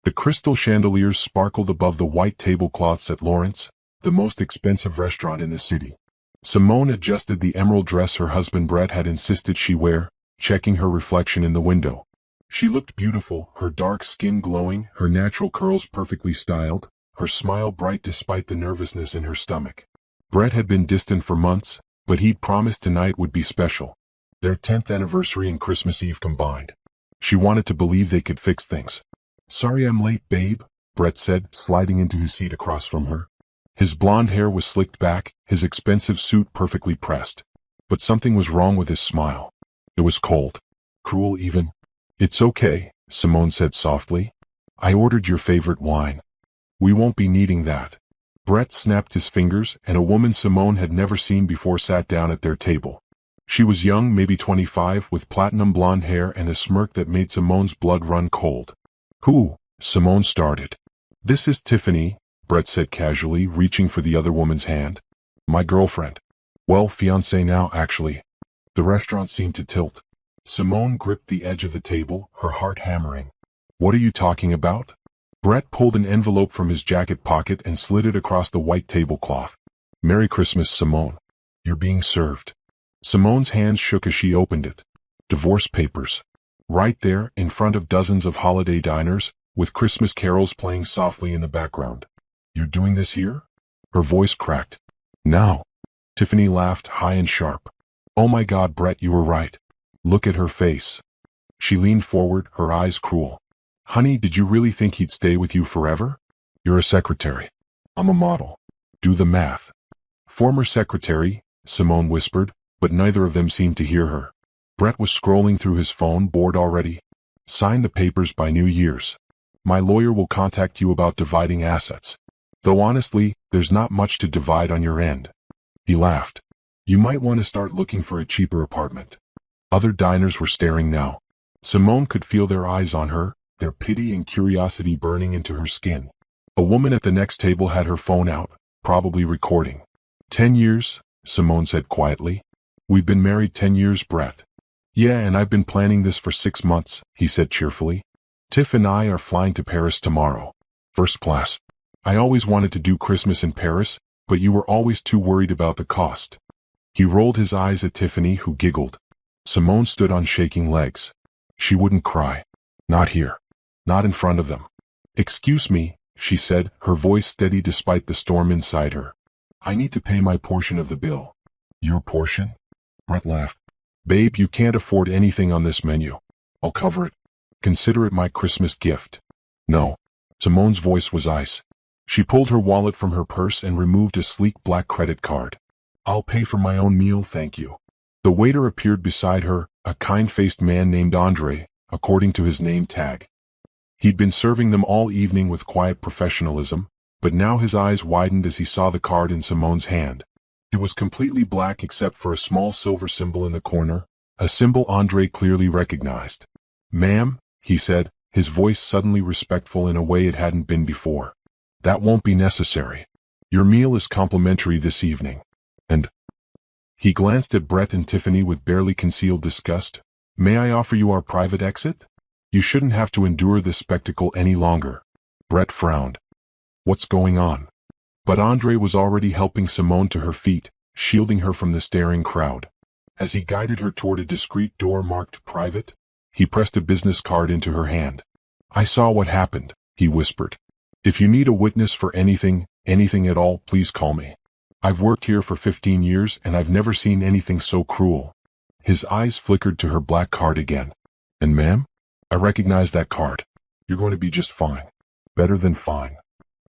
The crystal chandeliers sparkled above the white tablecloths at Lawrence, the most expensive restaurant in the city. Simone adjusted the emerald dress her husband Brett had insisted she wear, checking her reflection in the window. She looked beautiful, her dark skin glowing, her natural curls perfectly styled, her smile bright despite the nervousness in her stomach. Brett had been distant for months, but he'd promised tonight would be special. Their 10th anniversary and Christmas Eve combined. She wanted to believe they could fix things. "Sorry I'm late, babe," Brett said, sliding into his seat across from her. His blonde hair was slicked back, his expensive suit perfectly pressed. But something was wrong with his smile. It was cold. Cruel even. "It's okay," Simone said softly. "I ordered your favorite wine. We won't be needing that." Brett snapped his fingers, and a woman Simone had never seen before sat down at their table. She was young, maybe 25, with platinum blonde hair and a smirk that made Simone's blood run cold. "Who?" Simone started. "This is Tiffany," Brett said casually, reaching for the other woman's hand. "My girlfriend. Well, fiancée now, actually." The restaurant seemed to tilt. Simone gripped the edge of the table, her heart hammering. "What are you talking about?" Brett pulled an envelope from his jacket pocket and slid it across the white tablecloth. "Merry Christmas, Simone. You're being served." Simone's hands shook as she opened it. Divorce papers. Right there, in front of dozens of holiday diners, with Christmas carols playing softly in the background. "You're doing this here?" Her voice cracked. "Now." Tiffany laughed, high and sharp. "Oh my God, Brett, you were right. Look at her face." She leaned forward, her eyes cruel. "Honey, did you really think he'd stay with you forever? You're a secretary. I'm a model. Do the math." "Former secretary," Simone whispered, but neither of them seemed to hear her. Brett was scrolling through his phone, bored already. "Sign the papers by New Year's. My lawyer will contact you about dividing assets. Though honestly, there's not much to divide on your end." He laughed. "You might want to start looking for a cheaper apartment." Other diners were staring now. Simone could feel their eyes on her, their pity and curiosity burning into her skin. A woman at the next table had her phone out, probably recording. 10 years, Simone said quietly. "We've been married 10 years, Brett." "Yeah, and I've been planning this for 6 months, he said cheerfully. "Tiff and I are flying to Paris tomorrow. First class. I always wanted to do Christmas in Paris, but you were always too worried about the cost." He rolled his eyes at Tiffany, who giggled. Simone stood on shaking legs. She wouldn't cry. Not here. Not in front of them. "Excuse me," she said, her voice steady despite the storm inside her. "I need to pay my portion of the bill." "Your portion?" Brett laughed. "Babe, you can't afford anything on this menu. I'll cover it. Consider it my Christmas gift." "No." Simone's voice was ice. She pulled her wallet from her purse and removed a sleek black credit card. "I'll pay for my own meal, thank you." The waiter appeared beside her, a kind-faced man named Andre, according to his name tag. He'd been serving them all evening with quiet professionalism, but now his eyes widened as he saw the card in Simone's hand. It was completely black except for a small silver symbol in the corner, a symbol Andre clearly recognized. "Ma'am," he said, his voice suddenly respectful in a way it hadn't been before. "That won't be necessary. Your meal is complimentary this evening." And he glanced at Brett and Tiffany with barely concealed disgust. "May I offer you our private exit? You shouldn't have to endure this spectacle any longer." Brett frowned. What's going on? But Andre was already helping Simone to her feet, shielding her from the staring crowd. As he guided her toward a discreet door marked private, he pressed a business card into her hand. "I saw what happened," he whispered. "If you need a witness for anything at all, please call me. I've worked here for 15 years and I've never seen anything so cruel." His eyes flickered to her black card again. "And ma'am? I recognize that card. You're going to be just fine. Better than fine."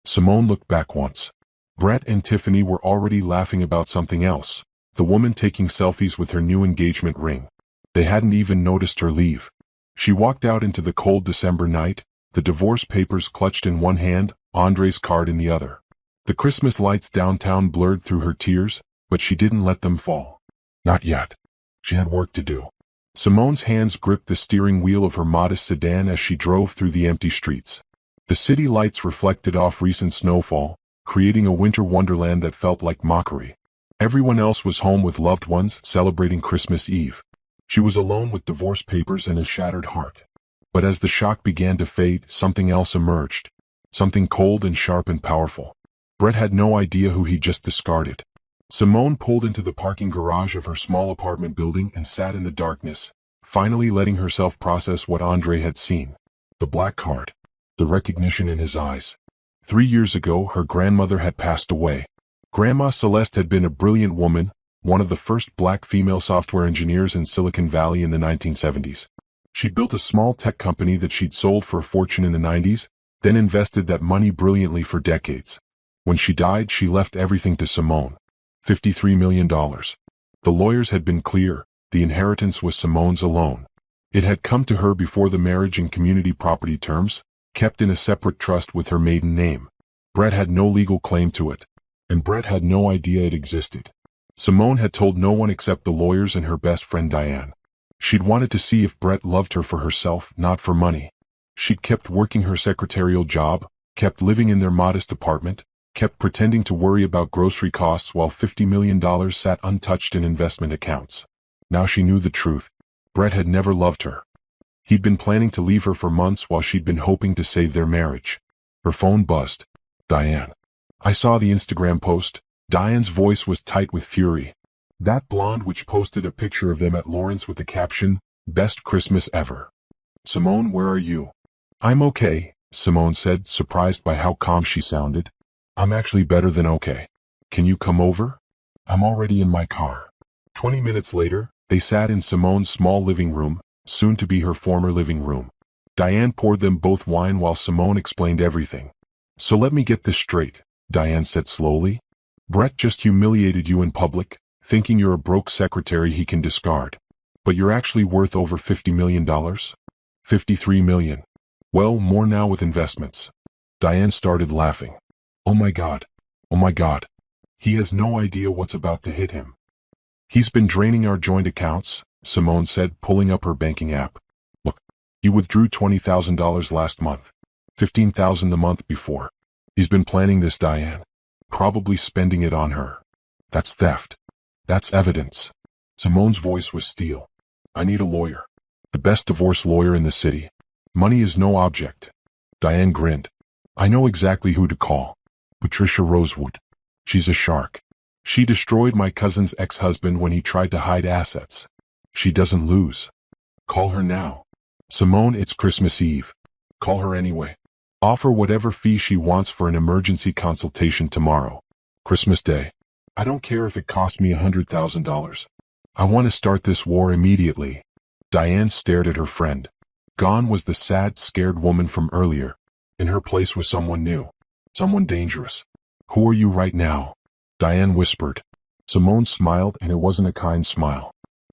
Simone looked back once. Brett and Tiffany were already laughing about something else, the woman taking selfies with her new engagement ring. They hadn't even noticed her leave. She walked out into the cold December night, the divorce papers clutched in one hand, Andre's card in the other. The Christmas lights downtown blurred through her tears, but she didn't let them fall. Not yet. She had work to do. Simone's hands gripped the steering wheel of her modest sedan as she drove through the empty streets. The city lights reflected off recent snowfall, creating a winter wonderland that felt like mockery. Everyone else was home with loved ones celebrating Christmas Eve. She was alone with divorce papers and a shattered heart. But as the shock began to fade, something else emerged. Something cold and sharp and powerful. Brett had no idea who he just discarded. Simone pulled into the parking garage of her small apartment building and sat in the darkness, finally letting herself process what Andre had seen. The black card. The recognition in his eyes. 3 years ago, her grandmother had passed away. Grandma Celeste had been a brilliant woman, one of the first black female software engineers in Silicon Valley in the 1970s. She'd built a small tech company that she'd sold for a fortune in the 90s, then invested that money brilliantly for decades. When she died, she left everything to Simone. $53 million. The lawyers had been clear, the inheritance was Simone's alone. It had come to her before the marriage in community property terms, kept in a separate trust with her maiden name. Brett had no legal claim to it, and Brett had no idea it existed. Simone had told no one except the lawyers and her best friend Diane. She'd wanted to see if Brett loved her for herself, not for money. She'd kept working her secretarial job, kept living in their modest apartment, kept pretending to worry about grocery costs while $50 million sat untouched in investment accounts. Now she knew the truth. Brett had never loved her. He'd been planning to leave her for months while she'd been hoping to save their marriage. Her phone buzzed. Diane. I saw the Instagram post. Diane's voice was tight with fury. That blonde which posted a picture of them at Lawrence with the caption, "Best Christmas ever." Simone, where are you? I'm okay, Simone said, surprised by how calm she sounded. I'm actually better than okay. Can you come over? I'm already in my car. 20 minutes later, they sat in Simone's small living room, soon to be her former living room. Diane poured them both wine while Simone explained everything. So let me get this straight, Diane said slowly. Brett just humiliated you in public, thinking you're a broke secretary he can discard. But you're actually worth over $50 million? $53 million. Well, more now with investments. Diane started laughing. Oh my God. Oh my God. He has no idea what's about to hit him. He's been draining our joint accounts, Simone said, pulling up her banking app. Look, you withdrew $20,000 last month. $15,000 the month before. He's been planning this, Diane. Probably spending it on her. That's theft. That's evidence. Simone's voice was steel. I need a lawyer. The best divorce lawyer in the city. Money is no object. Diane grinned. I know exactly who to call. Patricia Rosewood. She's a shark. She destroyed my cousin's ex-husband when he tried to hide assets. She doesn't lose. Call her now. Simone, it's Christmas Eve. Call her anyway. Offer whatever fee she wants for an emergency consultation tomorrow. Christmas Day. I don't care if it costs me $100,000. I want to start this war immediately. Diane stared at her friend. Gone was the sad, scared woman from earlier. In her place was someone new. Someone dangerous. Who are you right now? Diane whispered. Simone smiled, and it wasn't a kind smile.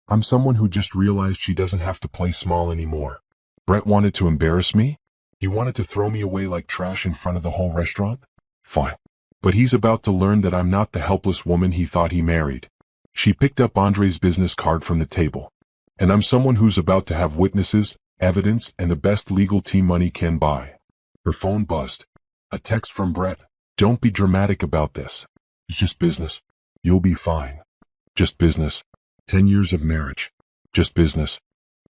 I'm someone who just realized she doesn't have to play small anymore. Brett wanted to embarrass me? He wanted to throw me away like trash in front of the whole restaurant? Fine. But he's about to learn that I'm not the helpless woman he thought he married. She picked up Andre's business card from the table. And I'm someone who's about to have witnesses, evidence, and the best legal team money can buy. Her phone buzzed. A text from Brett. Don't be dramatic about this. It's just business. You'll be fine. Just business. 10 years of marriage. Just business.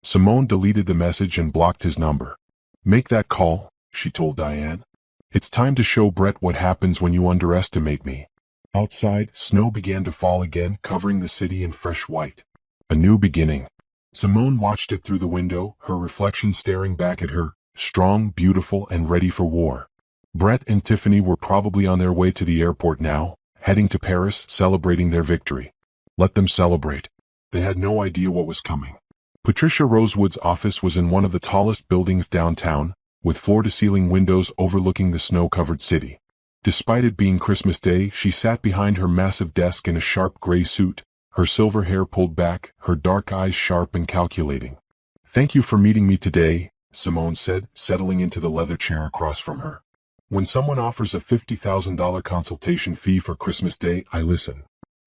Simone deleted the message and blocked his number. Make that call, she told Diane. It's time to show Brett what happens when you underestimate me. Outside, snow began to fall again, covering the city in fresh white. A new beginning. Simone watched it through the window, her reflection staring back at her, strong, beautiful, and ready for war. Brett and Tiffany were probably on their way to the airport now, heading to Paris, celebrating their victory. Let them celebrate. They had no idea what was coming. Patricia Rosewood's office was in one of the tallest buildings downtown, with floor-to-ceiling windows overlooking the snow-covered city. Despite it being Christmas Day, she sat behind her massive desk in a sharp gray suit, her silver hair pulled back, her dark eyes sharp and calculating. Thank you for meeting me today, Simone said, settling into the leather chair across from her. When someone offers a $50,000 consultation fee for Christmas Day, I listen.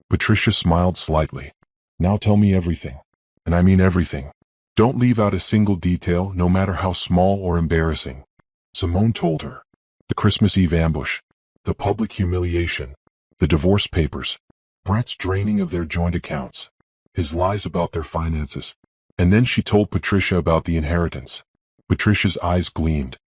Patricia smiled slightly. Now tell me everything. And I mean everything. Don't leave out a single detail, no matter how small or embarrassing. Simone told her. The Christmas Eve ambush. The public humiliation. The divorce papers. Brett's draining of their joint accounts. His lies about their finances. And then she told Patricia about the inheritance. Patricia's eyes gleamed.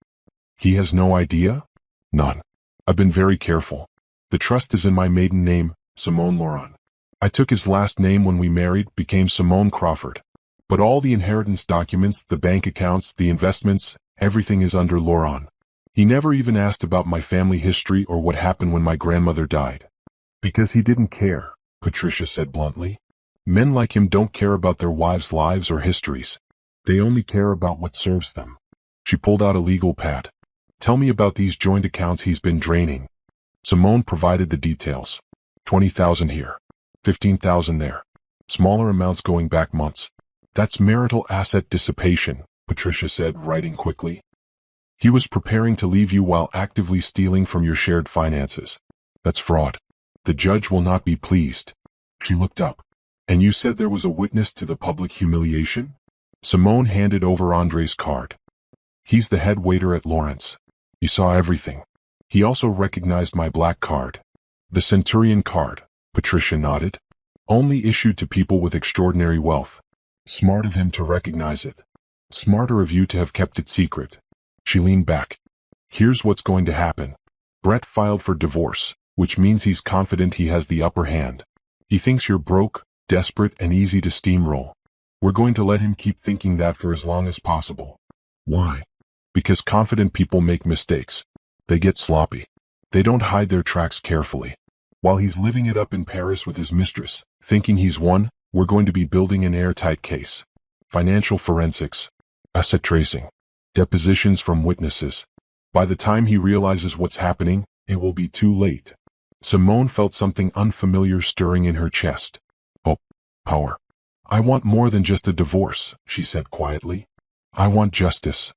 He has no idea? None. I've been very careful. The trust is in my maiden name, Simone Laurent. I took his last name when we married, became Simone Crawford. But all the inheritance documents, the bank accounts, the investments, everything is under Laurent. He never even asked about my family history or what happened when my grandmother died. Because he didn't care, Patricia said bluntly. Men like him don't care about their wives' lives or histories. They only care about what serves them. She pulled out a legal pad. Tell me about these joint accounts he's been draining. Simone provided the details. 20,000 here. 15,000 there. Smaller amounts going back months. That's marital asset dissipation, Patricia said, writing quickly. He was preparing to leave you while actively stealing from your shared finances. That's fraud. The judge will not be pleased. She looked up. And you said there was a witness to the public humiliation? Simone handed over Andre's card. He's the head waiter at Lawrence. He saw everything. He also recognized my black card. The Centurion card, Patricia nodded. Only issued to people with extraordinary wealth. Smart of him to recognize it. Smarter of you to have kept it secret. She leaned back. Here's what's going to happen. Brett filed for divorce, which means he's confident he has the upper hand. He thinks you're broke, desperate, and easy to steamroll. We're going to let him keep thinking that for as long as possible. Why? Because confident people make mistakes. They get sloppy. They don't hide their tracks carefully. While he's living it up in Paris with his mistress, thinking he's won, we're going to be building an airtight case. Financial forensics. Asset tracing. Depositions from witnesses. By the time he realizes what's happening, it will be too late. Simone felt something unfamiliar stirring in her chest. Oh, power. I want more than just a divorce, she said quietly. I want justice.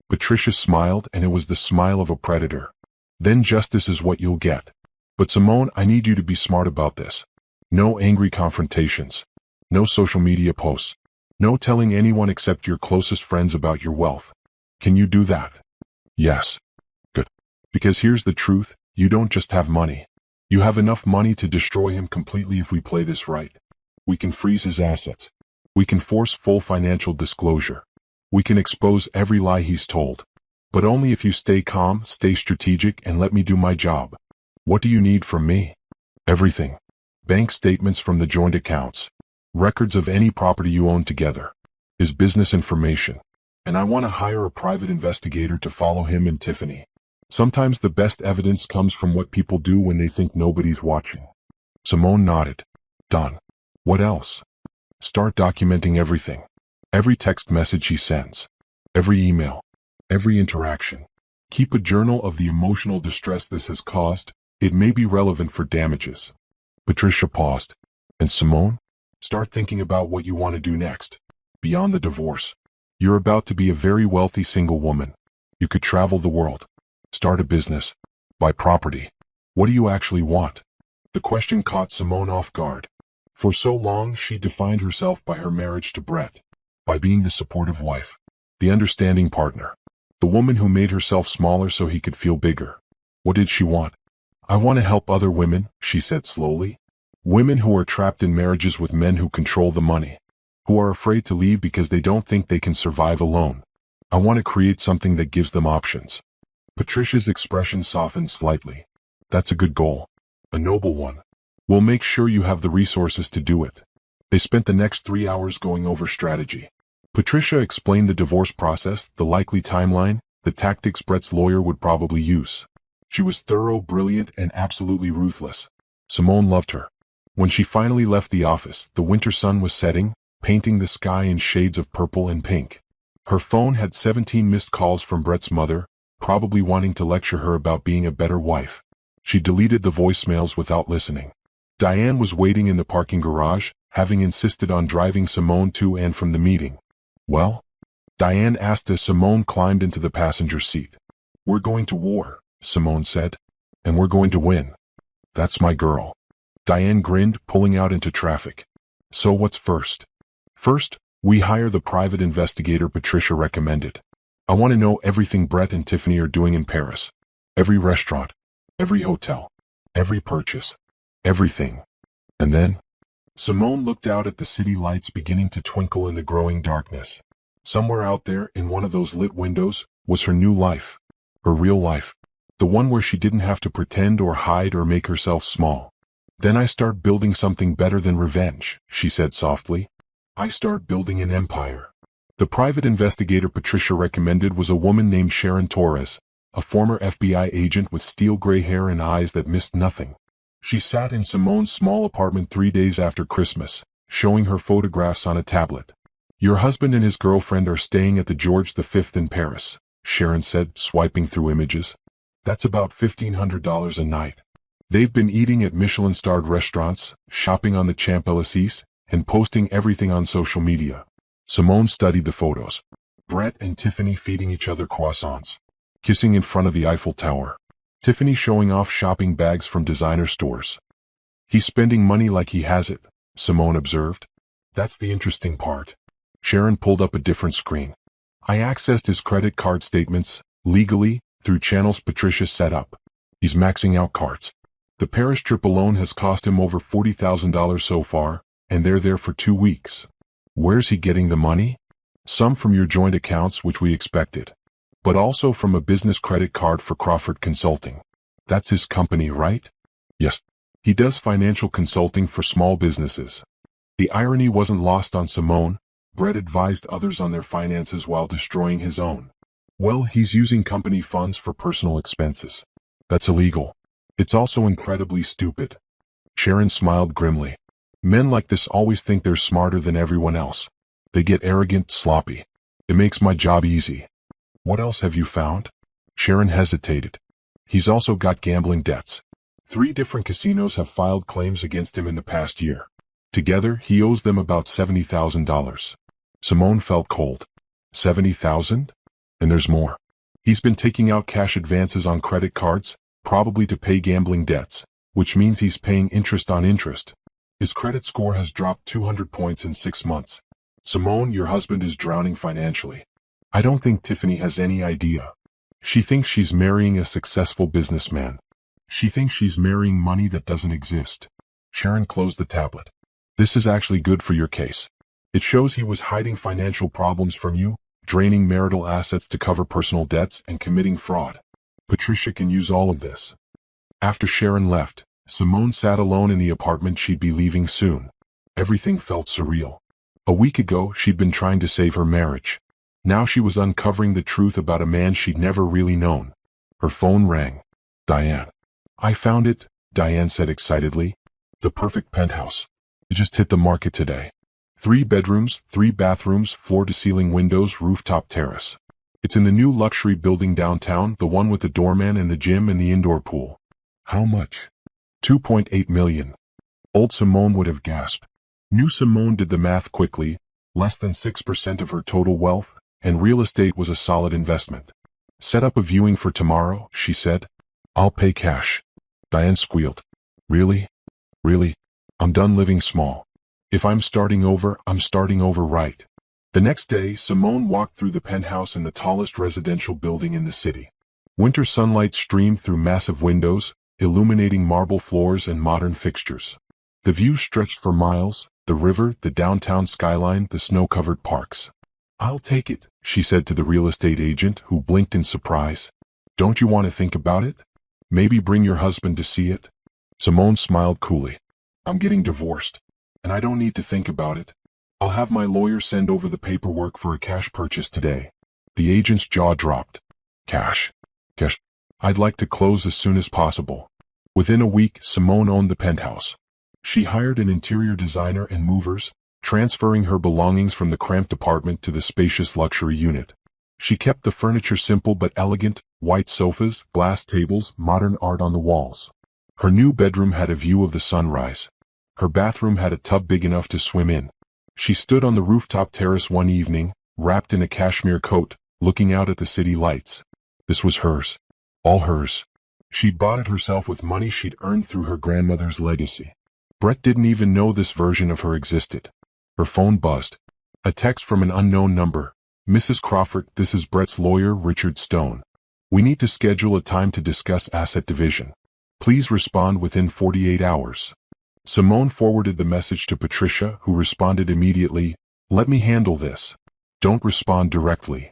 Patricia smiled, and it was the smile of a predator. Then justice is what you'll get. But Simone, I need you to be smart about this. No angry confrontations. No social media posts. No telling anyone except your closest friends about your wealth. Can you do that? Yes. Good. Because here's the truth, you don't just have money. You have enough money to destroy him completely if we play this right. We can freeze his assets. We can force full financial disclosure. We can expose every lie he's told. But only if you stay calm, stay strategic, and let me do my job. What do you need from me? Everything. Bank statements from the joint accounts. Records of any property you own together. His business information. And I want to hire a private investigator to follow him and Tiffany. Sometimes the best evidence comes from what people do when they think nobody's watching. Simone nodded. Done. What else? Start documenting everything. Every text message he sends. Every email. Every interaction. Keep a journal of the emotional distress this has caused. It may be relevant for damages. Patricia paused. And Simone? Start thinking about what you want to do next. Beyond the divorce. You're about to be a very wealthy single woman. You could travel the world. Start a business. Buy property. What do you actually want? The question caught Simone off guard. For so long, she defined herself by her marriage to Brett. By being the supportive wife. The understanding partner. The woman who made herself smaller so he could feel bigger. What did she want? I want to help other women, she said slowly. Women who are trapped in marriages with men who control the money. Who are afraid to leave because they don't think they can survive alone. I want to create something that gives them options. Patricia's expression softened slightly. That's a good goal. A noble one. We'll make sure you have the resources to do it. They spent the next 3 hours going over strategy. Patricia explained the divorce process, the likely timeline, the tactics Brett's lawyer would probably use. She was thorough, brilliant, and absolutely ruthless. Simone loved her. When she finally left the office, the winter sun was setting, painting the sky in shades of purple and pink. Her phone had 17 missed calls from Brett's mother, probably wanting to lecture her about being a better wife. She deleted the voicemails without listening. Diane was waiting in the parking garage, having insisted on driving Simone to and from the meeting. Well? Diane asked as Simone climbed into the passenger seat. We're going to war, Simone said. And we're going to win. That's my girl. Diane grinned, pulling out into traffic. So what's first? First, we hire the private investigator Patricia recommended. I want to know everything Brett and Tiffany are doing in Paris. Every restaurant. Every hotel. Every purchase. Everything. And then? Simone looked out at the city lights beginning to twinkle in the growing darkness. Somewhere out there, in one of those lit windows, was her new life. Her real life. The one where she didn't have to pretend or hide or make herself small. Then I start building something better than revenge, she said softly. I start building an empire. The private investigator Patricia recommended was a woman named Sharon Torres, a former FBI agent with steel gray hair and eyes that missed nothing. She sat in Simone's small apartment 3 days after Christmas, showing her photographs on a tablet. Your husband and his girlfriend are staying at the George V in Paris, Sharon said, swiping through images. That's about $1,500 a night. They've been eating at Michelin-starred restaurants, shopping on the Champs-Élysées, and posting everything on social media. Simone studied the photos. Brett and Tiffany feeding each other croissants, kissing in front of the Eiffel Tower. Tiffany showing off shopping bags from designer stores. He's spending money like he has it, Simone observed. That's the interesting part. Sharon pulled up a different screen. I accessed his credit card statements, legally, through channels Patricia set up. He's maxing out cards. The Paris trip alone has cost him over $40,000 so far, and they're there for 2 weeks. Where's he getting the money? Some from your joint accounts, which we expected. But also from a business credit card for Crawford Consulting. That's his company, right? Yes. He does financial consulting for small businesses. The irony wasn't lost on Simone. Brett advised others on their finances while destroying his own. Well, he's using company funds for personal expenses. That's illegal. It's also incredibly stupid. Sharon smiled grimly. Men like this always think they're smarter than everyone else. They get arrogant, sloppy. It makes my job easy. What else have you found? Sharon hesitated. He's also got gambling debts. 3 different casinos have filed claims against him in the past year. Together, he owes them about $70,000. Simone felt cold. 70,000? And there's more. He's been taking out cash advances on credit cards, probably to pay gambling debts, which means he's paying interest on interest. His credit score has dropped 200 points in 6 months. Simone, your husband is drowning financially. I don't think Tiffany has any idea. She thinks she's marrying a successful businessman. She thinks she's marrying money that doesn't exist. Sharon closed the tablet. This is actually good for your case. It shows he was hiding financial problems from you, draining marital assets to cover personal debts, and committing fraud. Patricia can use all of this. After Sharon left, Simone sat alone in the apartment she'd be leaving soon. Everything felt surreal. A week ago, she'd been trying to save her marriage. Now she was uncovering the truth about a man she'd never really known. Her phone rang. Diane. I found it, Diane said excitedly. The perfect penthouse. It just hit the market today. 3 bedrooms, 3 bathrooms, floor-to-ceiling windows, rooftop terrace. It's in the new luxury building downtown, the one with the doorman and the gym and the indoor pool. How much? $2.8 million. Old Simone would have gasped. New Simone did the math quickly, less than 6% of her total wealth, and real estate was a solid investment. Set up a viewing for tomorrow, she said. I'll pay cash. Diane squealed. Really? Really? I'm done living small. If I'm starting over, I'm starting over right. The next day, Simone walked through the penthouse in the tallest residential building in the city. Winter sunlight streamed through massive windows, illuminating marble floors and modern fixtures. The view stretched for miles, the river, the downtown skyline, the snow-covered parks. I'll take it, she said to the real estate agent, who blinked in surprise. Don't you want to think about it? Maybe bring your husband to see it? Simone smiled coolly. I'm getting divorced. And I don't need to think about it. I'll have my lawyer send over the paperwork for a cash purchase today. The agent's jaw dropped. Cash. Cash. I'd like to close as soon as possible. Within a week, Simone owned the penthouse. She hired an interior designer and movers, transferring her belongings from the cramped apartment to the spacious luxury unit. She kept the furniture simple but elegant, white sofas, glass tables, modern art on the walls. Her new bedroom had a view of the sunrise. Her bathroom had a tub big enough to swim in. She stood on the rooftop terrace one evening, wrapped in a cashmere coat, looking out at the city lights. This was hers. All hers. She'd bought it herself with money she'd earned through her grandmother's legacy. Brett didn't even know this version of her existed. Her phone buzzed. A text from an unknown number. Mrs. Crawford, this is Brett's lawyer, Richard Stone. We need to schedule a time to discuss asset division. Please respond within 48 hours. Simone forwarded the message to Patricia, who responded immediately, Let me handle this. Don't respond directly.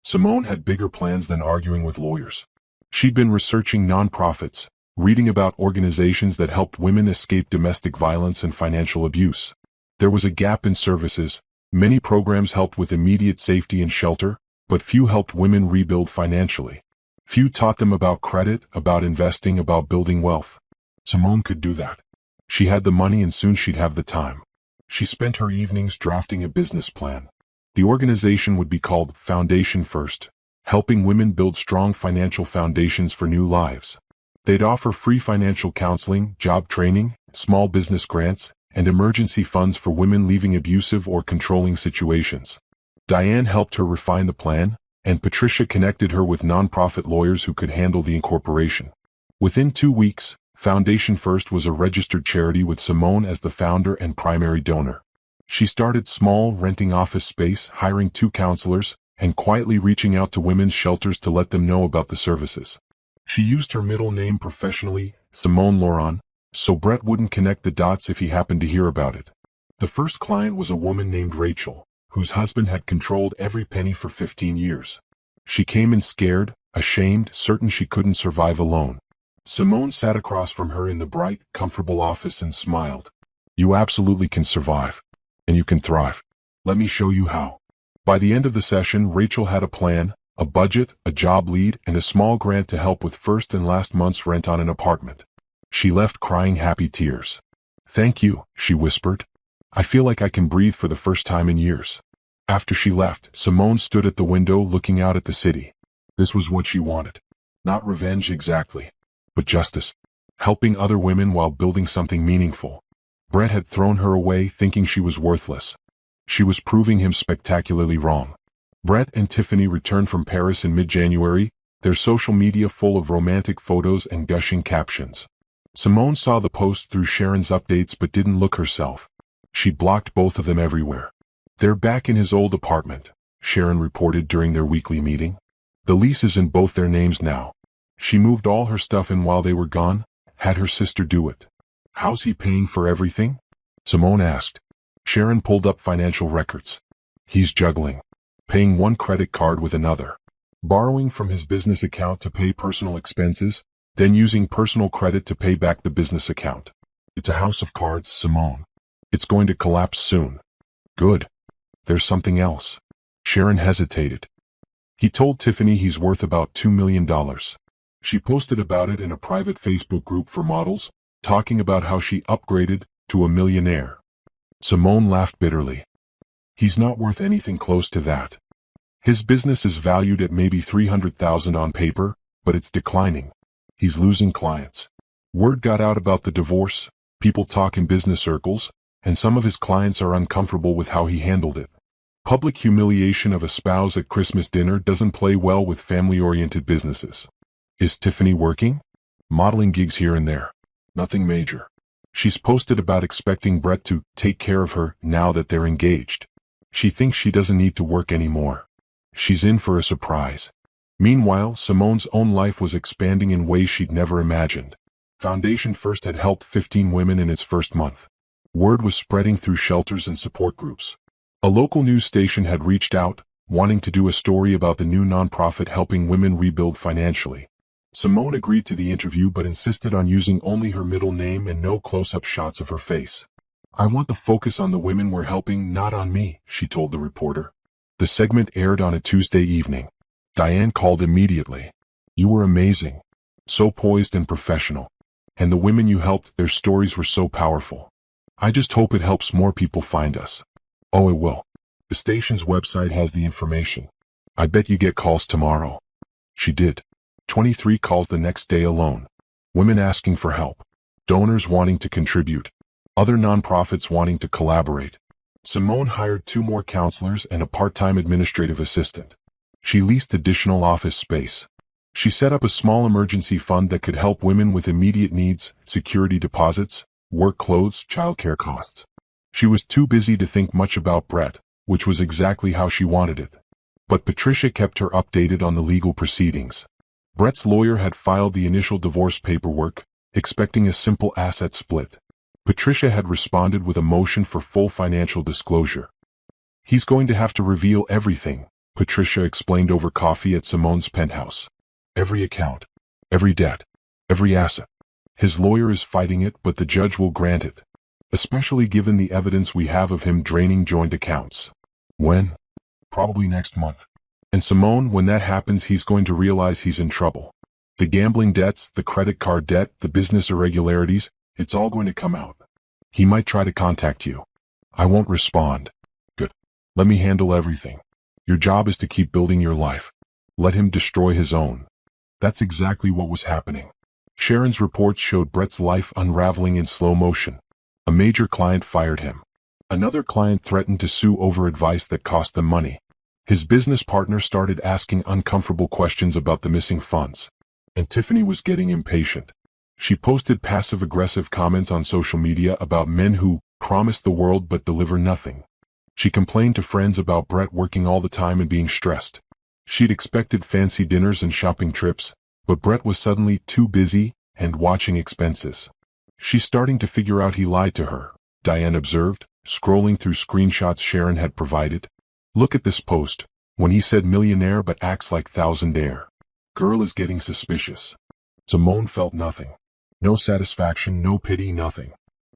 Simone had bigger plans than arguing with lawyers. She'd been researching nonprofits, reading about organizations that helped women escape domestic violence and financial abuse. There was a gap in services. Many programs helped with immediate safety and shelter, but few helped women rebuild financially. Few taught them about credit, about investing, about building wealth. Simone could do that. She had the money and soon she'd have the time. She spent her evenings drafting a business plan. The organization would be called Foundation First, helping women build strong financial foundations for new lives. They'd offer free financial counseling, job training, small business grants, and emergency funds for women leaving abusive or controlling situations. Diane helped her refine the plan, and Patricia connected her with nonprofit lawyers who could handle the incorporation. Within 2 weeks, Foundation First was a registered charity with Simone as the founder and primary donor. She started small, renting office space, hiring 2 counselors, and quietly reaching out to women's shelters to let them know about the services. She used her middle name professionally, Simone Laurent, so Brett wouldn't connect the dots if he happened to hear about it. The first client was a woman named Rachel, whose husband had controlled every penny for 15 years. She came in scared, ashamed, certain she couldn't survive alone. Simone sat across from her in the bright, comfortable office and smiled. "You absolutely can survive. And you can thrive. Let me show you how." By the end of the session, Rachel had a plan, a budget, a job lead, and a small grant to help with first and last month's rent on an apartment. She left crying happy tears. "Thank you," she whispered. "I feel like I can breathe for the first time in years." After she left, Simone stood at the window looking out at the city. This was what she wanted. Not revenge exactly, but justice. Helping other women while building something meaningful. Brett had thrown her away thinking she was worthless. She was proving him spectacularly wrong. Brett and Tiffany returned from Paris in mid-January, their social media full of romantic photos and gushing captions. Simone saw the post through Sharon's updates but didn't look herself. She blocked both of them everywhere. "They're back in his old apartment," Sharon reported during their weekly meeting. "The lease is in both their names now. She moved all her stuff in while they were gone, had her sister do it." "How's he paying for everything?" Simone asked. Sharon pulled up financial records. "He's juggling. Paying one credit card with another. Borrowing from his business account to pay personal expenses, then using personal credit to pay back the business account. It's a house of cards, Simone. It's going to collapse soon." "Good. There's something else." Sharon hesitated. "He told Tiffany he's worth about $2 million. She posted about it in a private Facebook group for models, talking about how she upgraded to a millionaire." Simone laughed bitterly. "He's not worth anything close to that. His business is valued at maybe $300,000 on paper, but it's declining. He's losing clients. Word got out about the divorce, people talk in business circles, and some of his clients are uncomfortable with how he handled it. Public humiliation of a spouse at Christmas dinner doesn't play well with family-oriented businesses." "Is Tiffany working?" "Modeling gigs here and there. Nothing major. She's posted about expecting Brett to take care of her now that they're engaged. She thinks she doesn't need to work anymore. She's in for a surprise." Meanwhile, Simone's own life was expanding in ways she'd never imagined. Foundation First had helped 15 women in its first month. Word was spreading through shelters and support groups. A local news station had reached out, wanting to do a story about the new nonprofit helping women rebuild financially. Simone agreed to the interview but insisted on using only her middle name and no close-up shots of her face. "I want the focus on the women we're helping, not on me," she told the reporter. The segment aired on a Tuesday evening. Diane called immediately. "You were amazing. So poised and professional. And the women you helped, their stories were so powerful. I just hope it helps more people find us." "Oh, it will. The station's website has the information. I bet you get calls tomorrow." She did. 23 calls the next day alone. Women asking for help. Donors wanting to contribute. Other nonprofits wanting to collaborate. Simone hired 2 more counselors and a part-time administrative assistant. She leased additional office space. She set up a small emergency fund that could help women with immediate needs, security deposits, work clothes, childcare costs. She was too busy to think much about Brett, which was exactly how she wanted it. But Patricia kept her updated on the legal proceedings. Brett's lawyer had filed the initial divorce paperwork, expecting a simple asset split. Patricia had responded with a motion for full financial disclosure. He's going to have to reveal everything, Patricia explained over coffee at Simone's penthouse. Every account, every debt, every asset. His lawyer is fighting it, but the judge will grant it, especially given the evidence we have of him draining joint accounts. When? Probably next month. And Simone, when that happens, he's going to realize he's in trouble. The gambling debts, the credit card debt, the business irregularities, it's all going to come out. He might try to contact you. I won't respond. Good. Let me handle everything. Your job is to keep building your life. Let him destroy his own. That's exactly what was happening. Sharon's reports showed Brett's life unraveling in slow motion. A major client fired him. Another client threatened to sue over advice that cost them money. His business partner started asking uncomfortable questions about the missing funds. And Tiffany was getting impatient. She posted passive-aggressive comments on social media about men who promise the world but deliver nothing. She complained to friends about Brett working all the time and being stressed. She'd expected fancy dinners and shopping trips, but Brett was suddenly too busy and watching expenses. She's starting to figure out he lied to her, Diane observed, scrolling through screenshots Sharon had provided. Look at this post, when he said millionaire but acts like thousandaire. Girl is getting suspicious. Simone felt nothing. No satisfaction, no pity, nothing.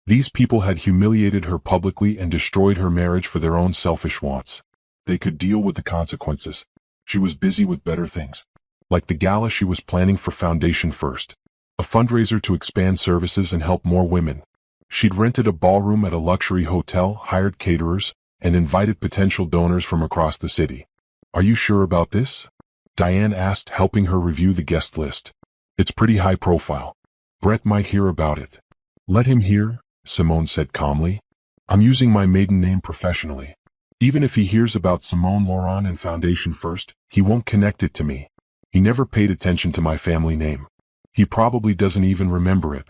These people had humiliated her publicly and destroyed her marriage for their own selfish wants. They could deal with the consequences. She was busy with better things. Like the gala she was planning for Foundation First. A fundraiser to expand services and help more women. She'd rented a ballroom at a luxury hotel, hired caterers, and invited potential donors from across the city. Are you sure about this? Diane asked, helping her review the guest list. It's pretty high profile. Brett might hear about it. Let him hear, Simone said calmly. I'm using my maiden name professionally. Even if he hears about Simone Laurent and Foundation First, he won't connect it to me. He never paid attention to my family name. He probably doesn't even remember it.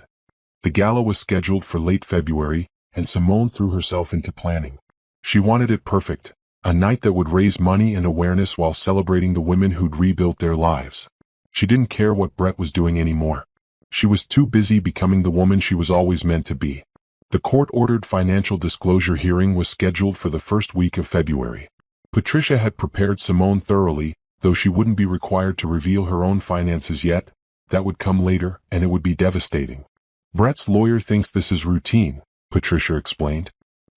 The gala was scheduled for late February, and Simone threw herself into planning. She wanted it perfect, a night that would raise money and awareness while celebrating the women who'd rebuilt their lives. She didn't care what Brett was doing anymore. She was too busy becoming the woman she was always meant to be. The court-ordered financial disclosure hearing was scheduled for the first week of February. Patricia had prepared Simone thoroughly, though she wouldn't be required to reveal her own finances yet. That would come later, and it would be devastating. Brett's lawyer thinks this is routine, Patricia explained.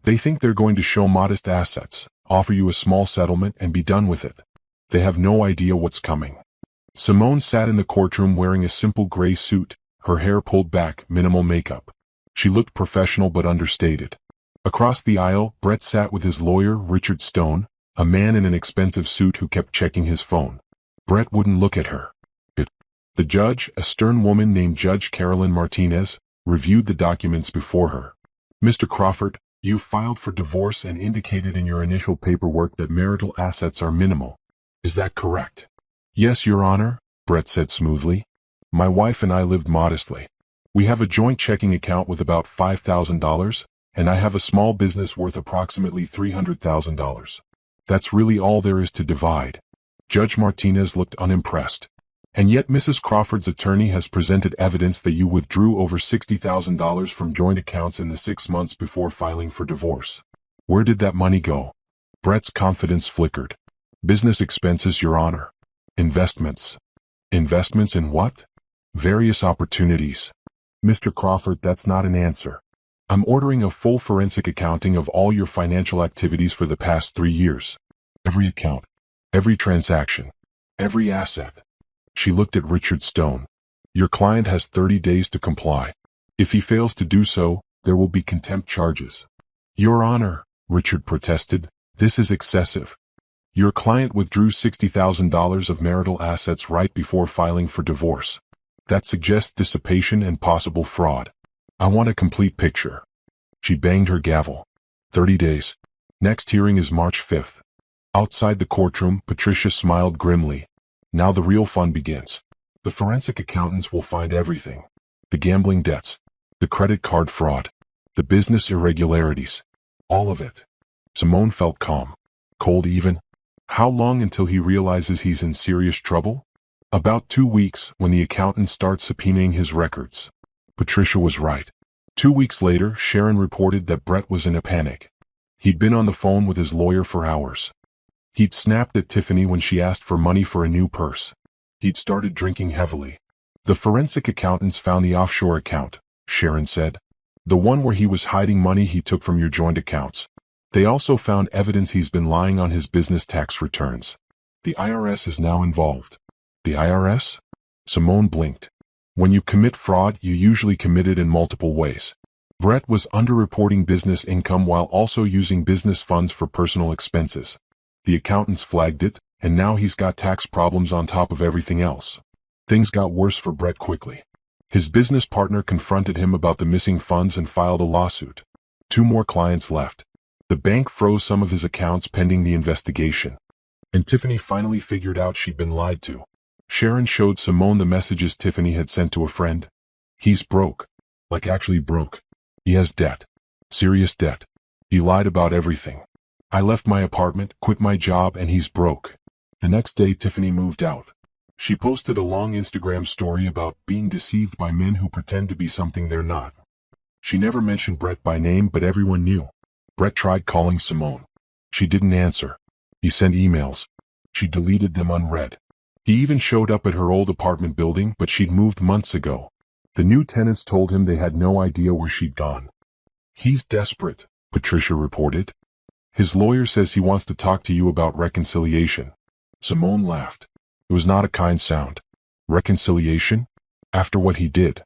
They think they're going to show modest assets, offer you a small settlement, and be done with it. They have no idea what's coming. Simone sat in the courtroom wearing a simple gray suit, her hair pulled back, minimal makeup. She looked professional but understated. Across the aisle, Brett sat with his lawyer, Richard Stone, a man in an expensive suit who kept checking his phone. Brett wouldn't look at her. The judge, a stern woman named Judge Carolyn Martinez, reviewed the documents before her. Mr. Crawford, you filed for divorce and indicated in your initial paperwork that marital assets are minimal. Is that correct? Yes, Your Honor, Brett said smoothly. My wife and I lived modestly. We have a joint checking account with about $5,000, and I have a small business worth approximately $300,000. That's really all there is to divide. Judge Martinez looked unimpressed. And yet Mrs. Crawford's attorney has presented evidence that you withdrew over $60,000 from joint accounts in the 6 months before filing for divorce. Where did that money go? Brett's confidence flickered. Business expenses, Your Honor. Investments. Investments in what? Various opportunities. Mr. Crawford, that's not an answer. I'm ordering a full forensic accounting of all your financial activities for the past 3 years. Every account. Every transaction. Every asset. She looked at Richard Stone. Your client has 30 days to comply. If he fails to do so, there will be contempt charges. Your Honor, Richard protested, this is excessive. Your client withdrew $60,000 of marital assets right before filing for divorce. That suggests dissipation and possible fraud. I want a complete picture. She banged her gavel. 30 days. Next hearing is March 5th. Outside the courtroom, Patricia smiled grimly. Now the real fun begins. The forensic accountants will find everything. The gambling debts. The credit card fraud. The business irregularities. All of it. Simone felt calm. Cold even. How long until he realizes he's in serious trouble? About 2 weeks, when the accountant starts subpoenaing his records. Patricia was right. 2 weeks later, Sharon reported that Brett was in a panic. He'd been on the phone with his lawyer for hours. He'd snapped at Tiffany when she asked for money for a new purse. He'd started drinking heavily. The forensic accountants found the offshore account, Sharon said. The one where he was hiding money he took from your joint accounts. They also found evidence he's been lying on his business tax returns. The IRS is now involved. The IRS? Simone blinked. When you commit fraud, you usually commit it in multiple ways. Brett was underreporting business income while also using business funds for personal expenses. The accountants flagged it, and now he's got tax problems on top of everything else. Things got worse for Brett quickly. His business partner confronted him about the missing funds and filed a lawsuit. 2 more clients left. The bank froze some of his accounts pending the investigation. And Tiffany finally figured out she'd been lied to. Sharon showed Simone the messages Tiffany had sent to a friend. He's broke. Like actually broke. He has debt. Serious debt. He lied about everything. I left my apartment, quit my job, and he's broke. The next day Tiffany moved out. She posted a long Instagram story about being deceived by men who pretend to be something they're not. She never mentioned Brett by name, but everyone knew. Brett tried calling Simone. She didn't answer. He sent emails. She deleted them unread. He even showed up at her old apartment building, but she'd moved months ago. The new tenants told him they had no idea where she'd gone. He's desperate, Patricia reported. His lawyer says he wants to talk to you about reconciliation. Simone laughed. It was not a kind sound. Reconciliation? After what he did?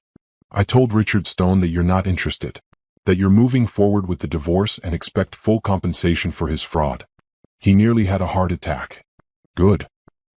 I told Richard Stone that you're not interested. That you're moving forward with the divorce and expect full compensation for his fraud. He nearly had a heart attack. Good.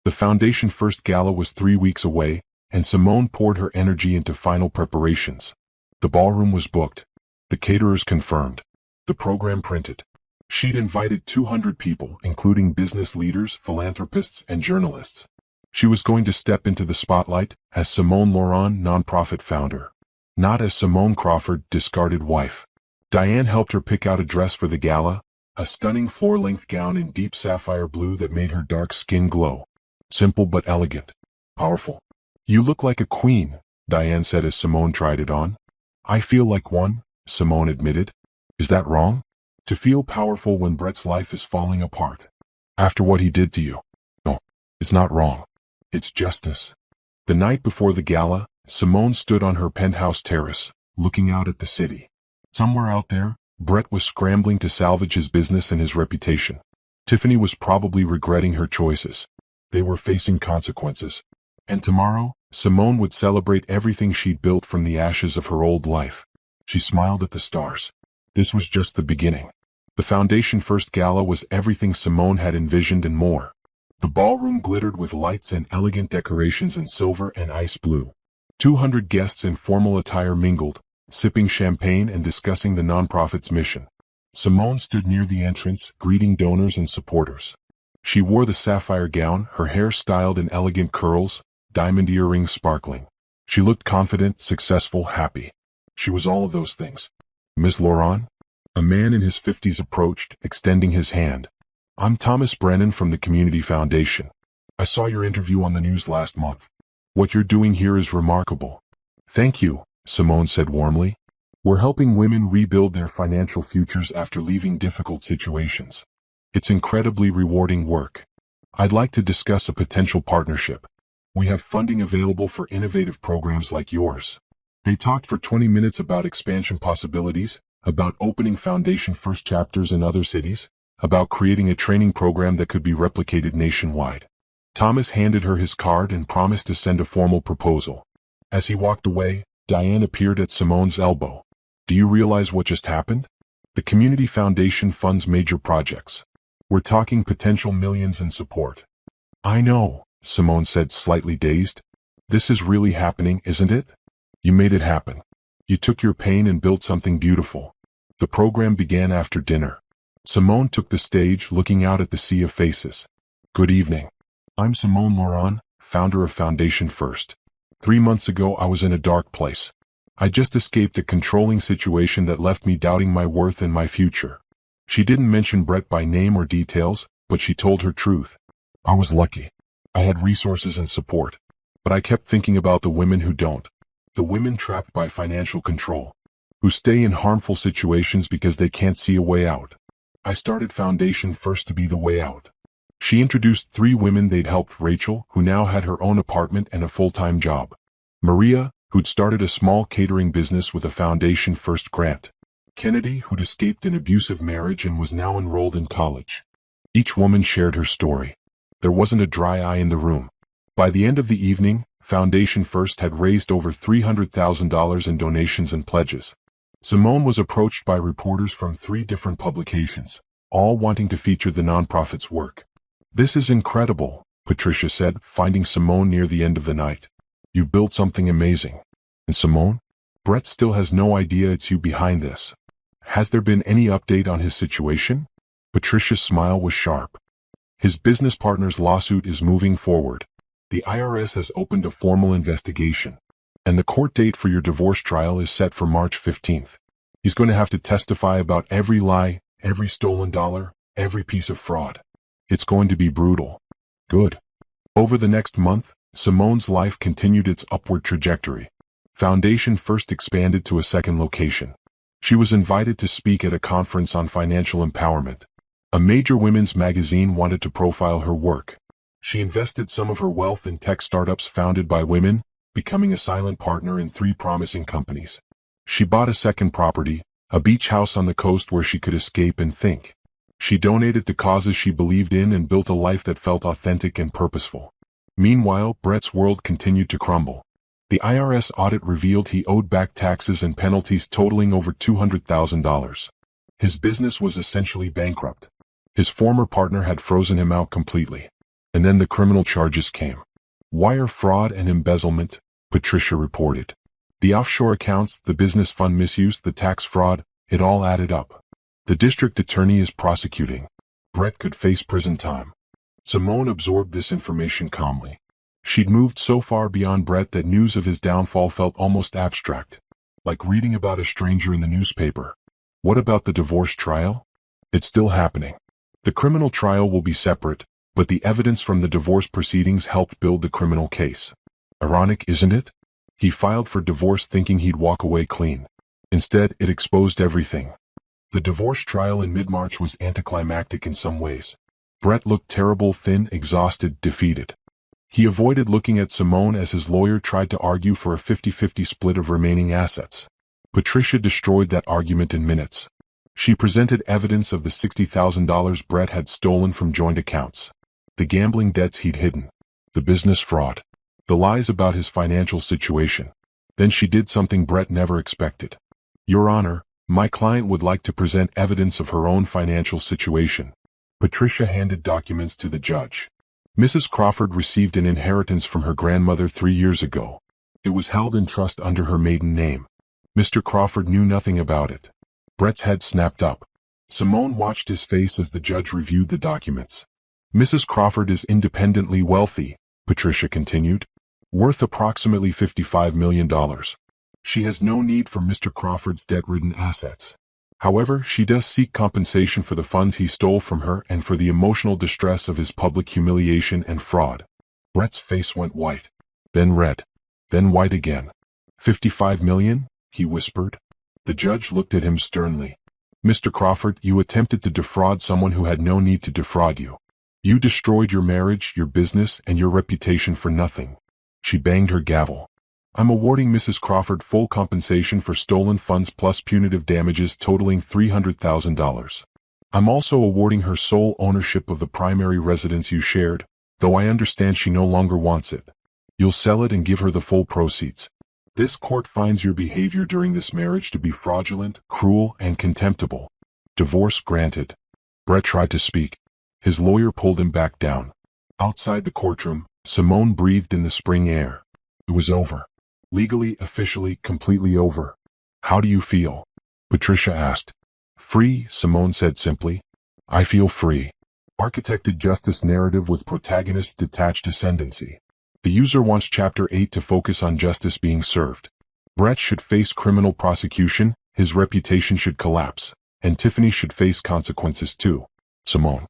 The foundation first gala was 3 weeks away, and Simone poured her energy into final preparations. The ballroom was booked. The caterers confirmed. The program printed. She'd invited 200 people, including business leaders, philanthropists, and journalists. She was going to step into the spotlight as Simone Laurent, nonprofit founder. Not as Simone Crawford, discarded wife. Diane helped her pick out a dress for the gala, a stunning floor-length gown in deep sapphire blue that made her dark skin glow. Simple but elegant. Powerful. You look like a queen, Diane said as Simone tried it on. I feel like one, Simone admitted. Is that wrong? To feel powerful when Brett's life is falling apart. After what he did to you. No, it's not wrong. It's justice. The night before the gala, Simone stood on her penthouse terrace, looking out at the city. Somewhere out there, Brett was scrambling to salvage his business and his reputation. Tiffany was probably regretting her choices. They were facing consequences. And tomorrow, Simone would celebrate everything she'd built from the ashes of her old life. She smiled at the stars. This was just the beginning. The Foundation First Gala was everything Simone had envisioned and more. The ballroom glittered with lights and elegant decorations in silver and ice blue. 200 guests in formal attire mingled, sipping champagne and discussing the nonprofit's mission. Simone stood near the entrance, greeting donors and supporters. She wore the sapphire gown, her hair styled in elegant curls, diamond earrings sparkling. She looked confident, successful, happy. She was all of those things. Miss Laurent? A man in his 50s approached, extending his hand. I'm Thomas Brennan from the Community Foundation. I saw your interview on the news last month. What you're doing here is remarkable. Thank you, Simone said warmly. We're helping women rebuild their financial futures after leaving difficult situations. It's incredibly rewarding work. I'd like to discuss a potential partnership. We have funding available for innovative programs like yours. They talked for 20 minutes about expansion possibilities, about opening Foundation First chapters in other cities, about creating a training program that could be replicated nationwide. Thomas handed her his card and promised to send a formal proposal. As he walked away, Diane appeared at Simone's elbow. Do you realize what just happened? The Community Foundation funds major projects. We're talking potential millions in support. I know, Simone said, slightly dazed. This is really happening, isn't it? You made it happen. You took your pain and built something beautiful. The program began after dinner. Simone took the stage, looking out at the sea of faces. Good evening. I'm Simone Laurent, founder of Foundation First. 3 months ago I was in a dark place. I just escaped a controlling situation that left me doubting my worth and my future. She didn't mention Brett by name or details, but she told her truth. I was lucky. I had resources and support. But I kept thinking about the women who don't. The women trapped by financial control. Who stay in harmful situations because they can't see a way out. I started Foundation First to be the way out. She introduced 3 women they'd helped: Rachel, who now had her own apartment and a full-time job; Maria, who'd started a small catering business with a Foundation First grant; Kennedy, who'd escaped an abusive marriage and was now enrolled in college. Each woman shared her story. There wasn't a dry eye in the room. By the end of the evening, Foundation First had raised over $300,000 in donations and pledges. Simone was approached by reporters from 3 different publications, all wanting to feature the nonprofit's work. "This is incredible," Patricia said, finding Simone near the end of the night. "You've built something amazing." "And Simone? Brett still has no idea it's you behind this. Has there been any update on his situation?" Patricia's smile was sharp. "His business partner's lawsuit is moving forward. The IRS has opened a formal investigation, and the court date for your divorce trial is set for March 15th. He's going to have to testify about every lie, every stolen dollar, every piece of fraud. It's going to be brutal." "Good." Over the next month, Simone's life continued its upward trajectory. Foundation First expanded to a second location. She was invited to speak at a conference on financial empowerment. A major women's magazine wanted to profile her work. She invested some of her wealth in tech startups founded by women, becoming a silent partner in 3 promising companies. She bought a second property, a beach house on the coast where she could escape and think. She donated to causes she believed in and built a life that felt authentic and purposeful. Meanwhile, Brett's world continued to crumble. The IRS audit revealed he owed back taxes and penalties totaling over $200,000. His business was essentially bankrupt. His former partner had frozen him out completely. And then the criminal charges came. "Wire fraud and embezzlement," Patricia reported. "The offshore accounts, the business fund misuse, the tax fraud, it all added up. The district attorney is prosecuting. Brett could face prison time." Simone absorbed this information calmly. She'd moved so far beyond Brett that news of his downfall felt almost abstract, like reading about a stranger in the newspaper. What about the divorce trial? It's still happening. The criminal trial will be separate, but the evidence from the divorce proceedings helped build the criminal case. Ironic, isn't it? He filed for divorce thinking he'd walk away clean. Instead, it exposed everything. The divorce trial in mid-March was anticlimactic in some ways. Brett looked terrible, thin, exhausted, defeated. He avoided looking at Simone as his lawyer tried to argue for a 50-50 split of remaining assets. Patricia destroyed that argument in minutes. She presented evidence of the $60,000 Brett had stolen from joint accounts, the gambling debts he'd hidden, the business fraud, the lies about his financial situation. Then she did something Brett never expected. "Your Honor, my client would like to present evidence of her own financial situation." Patricia handed documents to the judge. Mrs. Crawford received an inheritance from her grandmother 3 years ago. It was held in trust under her maiden name. Mr. Crawford knew nothing about it. Brett's head snapped up. Simone watched his face as the judge reviewed the documents. "Mrs. Crawford is independently wealthy," Patricia continued, "worth approximately $55 million. She has no need for Mr. Crawford's debt-ridden assets. However, she does seek compensation for the funds he stole from her and for the emotional distress of his public humiliation and fraud." Brett's face went white, then red, then white again. "$55 million?" he whispered. The judge looked at him sternly. "Mr. Crawford, you attempted to defraud someone who had no need to defraud you. You destroyed your marriage, your business, and your reputation for nothing." She banged her gavel. "I'm awarding Mrs. Crawford full compensation for stolen funds plus punitive damages totaling $300,000. I'm also awarding her sole ownership of the primary residence you shared, though I understand she no longer wants it. You'll sell it and give her the full proceeds. This court finds your behavior during this marriage to be fraudulent, cruel, and contemptible. Divorce granted." Brett tried to speak. His lawyer pulled him back down. Outside the courtroom, Simone breathed in the spring air. It was over. Legally, officially, completely over. "How do you feel?" Patricia asked. "Free," Simone said simply. "I feel free." Architected justice narrative with protagonist detached ascendancy. The user wants Chapter 8 to focus on justice being served. Brett should face criminal prosecution, his reputation should collapse, and Tiffany should face consequences too. Simone.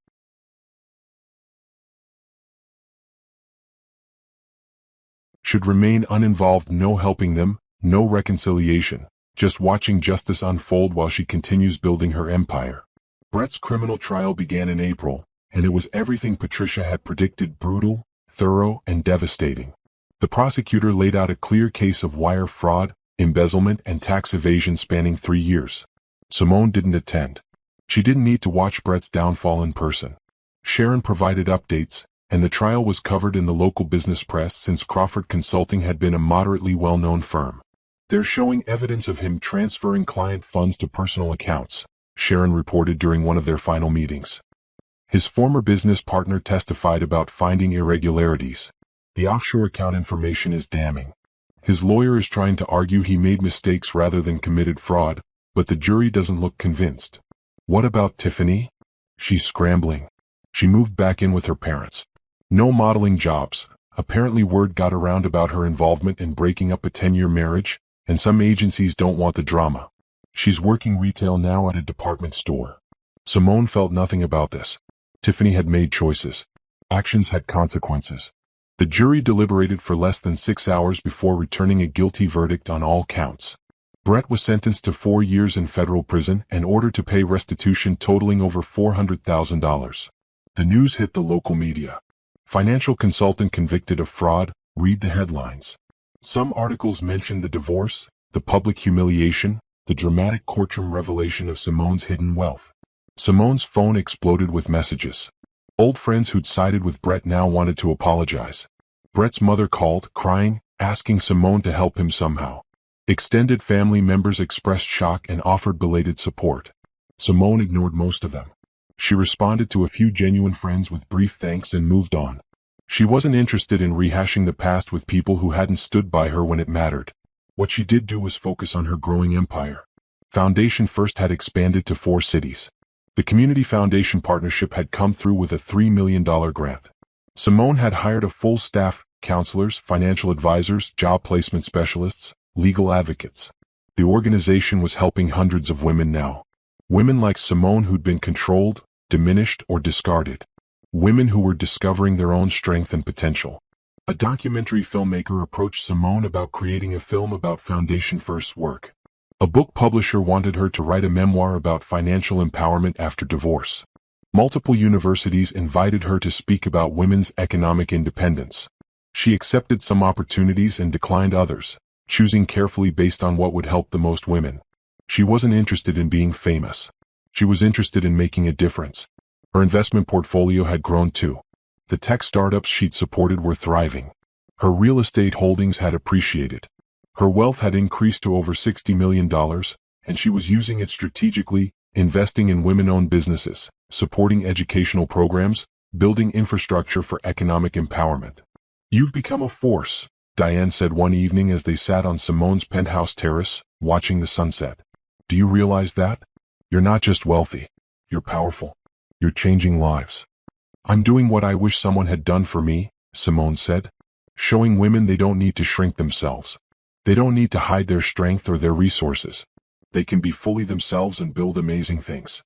Should remain uninvolved, no helping them, no reconciliation, just watching justice unfold while she continues building her empire. Brett's criminal trial began in April, and it was everything Patricia had predicted: brutal, thorough, and devastating. The prosecutor laid out a clear case of wire fraud, embezzlement, and tax evasion spanning 3 years. Simone didn't attend. She didn't need to watch Brett's downfall in person. Sharon provided updates, and the trial was covered in the local business press since Crawford Consulting had been a moderately well-known firm. "They're showing evidence of him transferring client funds to personal accounts," Sharon reported during one of their final meetings. His former business partner testified about finding irregularities. "The offshore account information is damning." His lawyer is trying to argue he made mistakes rather than committed fraud, but the jury doesn't look convinced. "What about Tiffany?" "She's scrambling. She moved back in with her parents. No modeling jobs." Apparently word got around about her involvement in breaking up a 10-year marriage, and some agencies don't want the drama. "She's working retail now at a department store." Simone felt nothing about this. Tiffany had made choices. Actions had consequences. The jury deliberated for less than 6 hours before returning a guilty verdict on all counts. Brett was sentenced to 4 years in federal prison and ordered to pay restitution totaling over $400,000. The news hit the local media. "Financial consultant convicted of fraud," read the headlines. Some articles mentioned the divorce, the public humiliation, the dramatic courtroom revelation of Simone's hidden wealth. Simone's phone exploded with messages. Old friends who'd sided with Brett now wanted to apologize. Brett's mother called, crying, asking Simone to help him somehow. Extended family members expressed shock and offered belated support. Simone ignored most of them. She responded to a few genuine friends with brief thanks and moved on. She wasn't interested in rehashing the past with people who hadn't stood by her when it mattered. What she did do was focus on her growing empire. Foundation First had expanded to 4 cities. The Community Foundation Partnership had come through with a $3 million grant. Simone had hired a full staff: counselors, financial advisors, job placement specialists, legal advocates. The organization was helping hundreds of women now. Women like Simone who'd been controlled, diminished, or discarded. Women who were discovering their own strength and potential. A documentary filmmaker approached Simone about creating a film about Foundation First's work. A book publisher wanted her to write a memoir about financial empowerment after divorce. Multiple universities invited her to speak about women's economic independence. She accepted some opportunities and declined others, choosing carefully based on what would help the most women. She wasn't interested in being famous. She was interested in making a difference. Her investment portfolio had grown too. The tech startups she'd supported were thriving. Her real estate holdings had appreciated. Her wealth had increased to over $60 million, and she was using it strategically, investing in women-owned businesses, supporting educational programs, building infrastructure for economic empowerment. "You've become a force," Diane said one evening as they sat on Simone's penthouse terrace, watching the sunset. "Do you realize that? You're not just wealthy. You're powerful. You're changing lives." "I'm doing what I wish someone had done for me," Simone said. "Showing women they don't need to shrink themselves. They don't need to hide their strength or their resources. They can be fully themselves and build amazing things."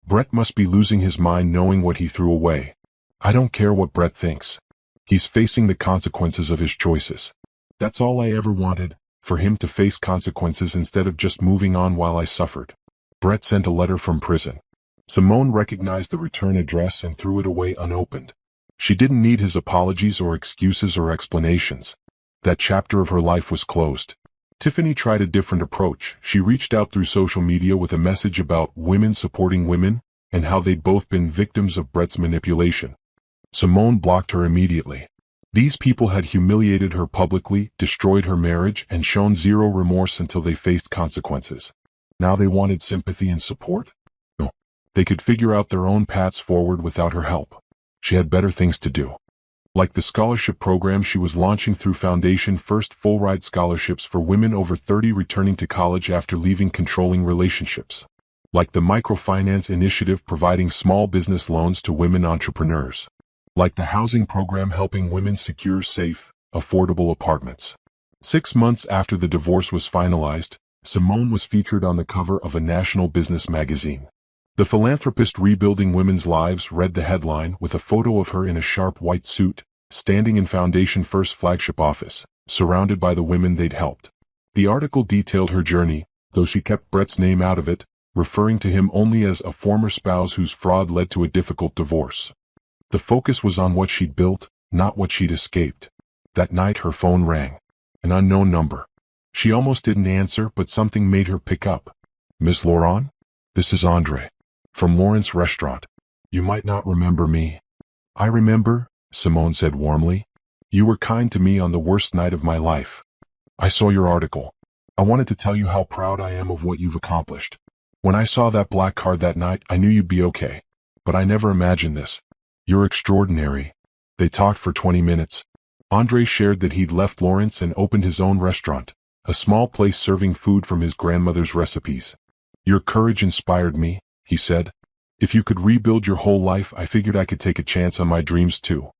Brett must be losing his mind knowing what he threw away. I don't care what Brett thinks. He's facing the consequences of his choices. That's all I ever wanted, for him to face consequences instead of just moving on while I suffered. Brett sent a letter from prison. Simone recognized the return address and threw it away unopened. She didn't need his apologies or excuses or explanations. That chapter of her life was closed. Tiffany tried a different approach. She reached out through social media with a message about women supporting women and how they'd both been victims of Brett's manipulation. Simone blocked her immediately. These people had humiliated her publicly, destroyed her marriage, and shown zero remorse until they faced consequences. Now they wanted sympathy and support? No. They could figure out their own paths forward without her help. She had better things to do. Like the scholarship program she was launching through Foundation First, full-ride scholarships for women over 30 returning to college after leaving controlling relationships. Like the microfinance initiative providing small business loans to women entrepreneurs. Like the housing program helping women secure safe, affordable apartments. 6 months after the divorce was finalized, Simone was featured on the cover of a national business magazine. The philanthropist rebuilding women's lives read the headline with a photo of her in a sharp white suit, standing in Foundation First's flagship office, surrounded by the women they'd helped. The article detailed her journey, though she kept Brett's name out of it, referring to him only as a former spouse whose fraud led to a difficult divorce. The focus was on what she'd built, not what she'd escaped. That night her phone rang. An unknown number. She almost didn't answer, but something made her pick up. "Miss Laurent? This is Andre. From Lawrence Restaurant. You might not remember me." "I remember," Simone said warmly. "You were kind to me on the worst night of my life. I saw your article. I wanted to tell you how proud I am of what you've accomplished. When I saw that black card that night, I knew you'd be okay. But I never imagined this. You're extraordinary." They talked for 20 minutes. Andre shared that he'd left Lawrence and opened his own restaurant, a small place serving food from his grandmother's recipes. "Your courage inspired me," he said. "If you could rebuild your whole life, I figured I could take a chance on my dreams too."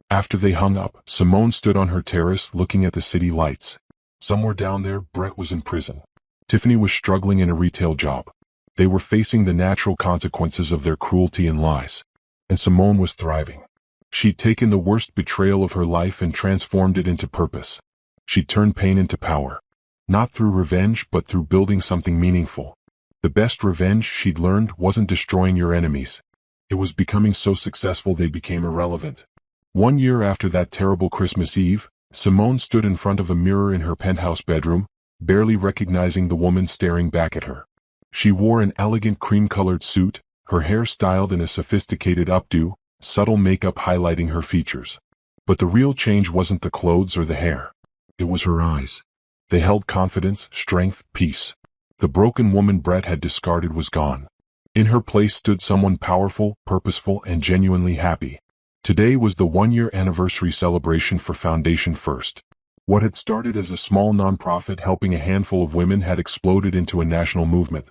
After they hung up, Simone stood on her terrace looking at the city lights. Somewhere down there, Brett was in prison. Tiffany was struggling in a retail job. They were facing the natural consequences of their cruelty and lies. And Simone was thriving. She'd taken the worst betrayal of her life and transformed it into purpose. She'd turned pain into power. Not through revenge, but through building something meaningful. The best revenge, she'd learned, wasn't destroying your enemies. It was becoming so successful they became irrelevant. 1 year after that terrible Christmas Eve, Simone stood in front of a mirror in her penthouse bedroom, barely recognizing the woman staring back at her. She wore an elegant cream-colored suit, her hair styled in a sophisticated updo, subtle makeup highlighting her features. But the real change wasn't the clothes or the hair. It was her eyes. They held confidence, strength, peace. The broken woman Brett had discarded was gone. In her place stood someone powerful, purposeful, and genuinely happy. Today was the 1-year anniversary celebration for Foundation First. What had started as a small nonprofit helping a handful of women had exploded into a national movement.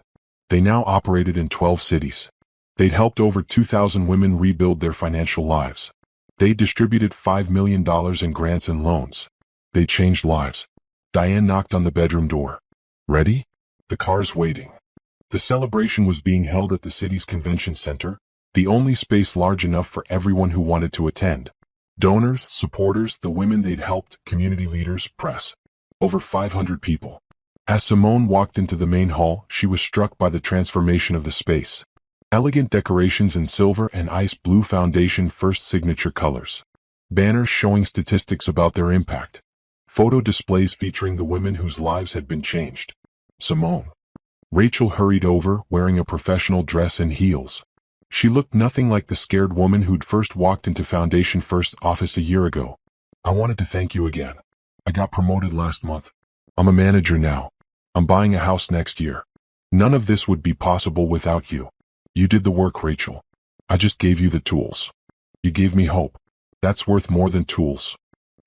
They now operated in 12 cities. They'd helped over 2,000 women rebuild their financial lives. They distributed $5 million in grants and loans. They changed lives. Diane knocked on the bedroom door. "Ready?" "The car's waiting." The celebration was being held at the city's convention center, the only space large enough for everyone who wanted to attend. Donors, supporters, the women they'd helped, community leaders, press. Over 500 people. As Simone walked into the main hall, she was struck by the transformation of the space. Elegant decorations in silver and ice blue Foundation First signature colors. Banners showing statistics about their impact. Photo displays featuring the women whose lives had been changed. "Simone." Rachel hurried over, wearing a professional dress and heels. She looked nothing like the scared woman who'd first walked into Foundation First's office a year ago. "I wanted to thank you again. I got promoted last month. I'm a manager now. I'm buying a house next year. None of this would be possible without you. You did the work, Rachel. I just gave you the tools. You gave me hope. That's worth more than tools."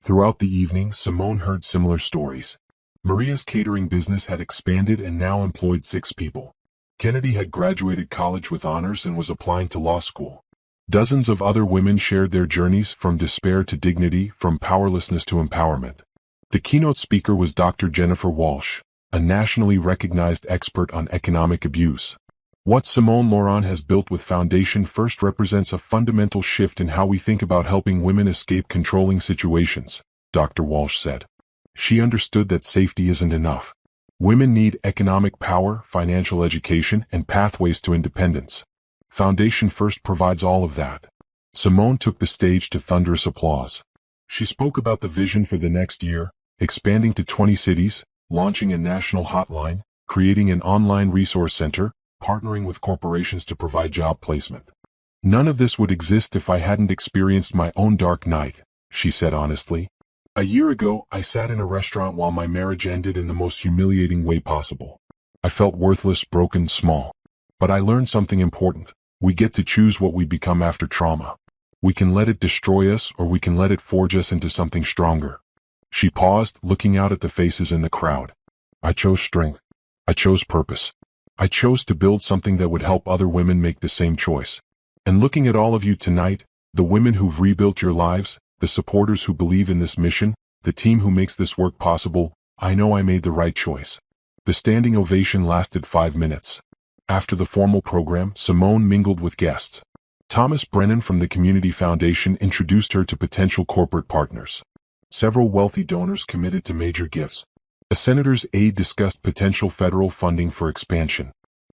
Throughout the evening, Simone heard similar stories. Maria's catering business had expanded and now employed 6 people. Kennedy had graduated college with honors and was applying to law school. Dozens of other women shared their journeys from despair to dignity, from powerlessness to empowerment. The keynote speaker was Dr. Jennifer Walsh, a nationally recognized expert on economic abuse. What Simone Laurent has built with Foundation First represents a fundamental shift in how we think about helping women escape controlling situations, Dr. Walsh said. She understood that safety isn't enough. Women need economic power, financial education, and pathways to independence. Foundation First provides all of that. Simone took the stage to thunderous applause. She spoke about the vision for the next year, expanding to 20 cities, launching a national hotline, creating an online resource center, partnering with corporations to provide job placement. "None of this would exist if I hadn't experienced my own dark night," she said honestly. "A year ago, I sat in a restaurant while my marriage ended in the most humiliating way possible. I felt worthless, broken, small. But I learned something important. We get to choose what we become after trauma. We can let it destroy us, or we can let it forge us into something stronger." She paused, looking out at the faces in the crowd. "I chose strength. I chose purpose. I chose to build something that would help other women make the same choice. And looking at all of you tonight, the women who've rebuilt your lives, the supporters who believe in this mission, the team who makes this work possible, I know I made the right choice." The standing ovation lasted 5 minutes. After the formal program, Simone mingled with guests. Thomas Brennan from the Community Foundation introduced her to potential corporate partners. Several wealthy donors committed to major gifts. A senator's aide discussed potential federal funding for expansion.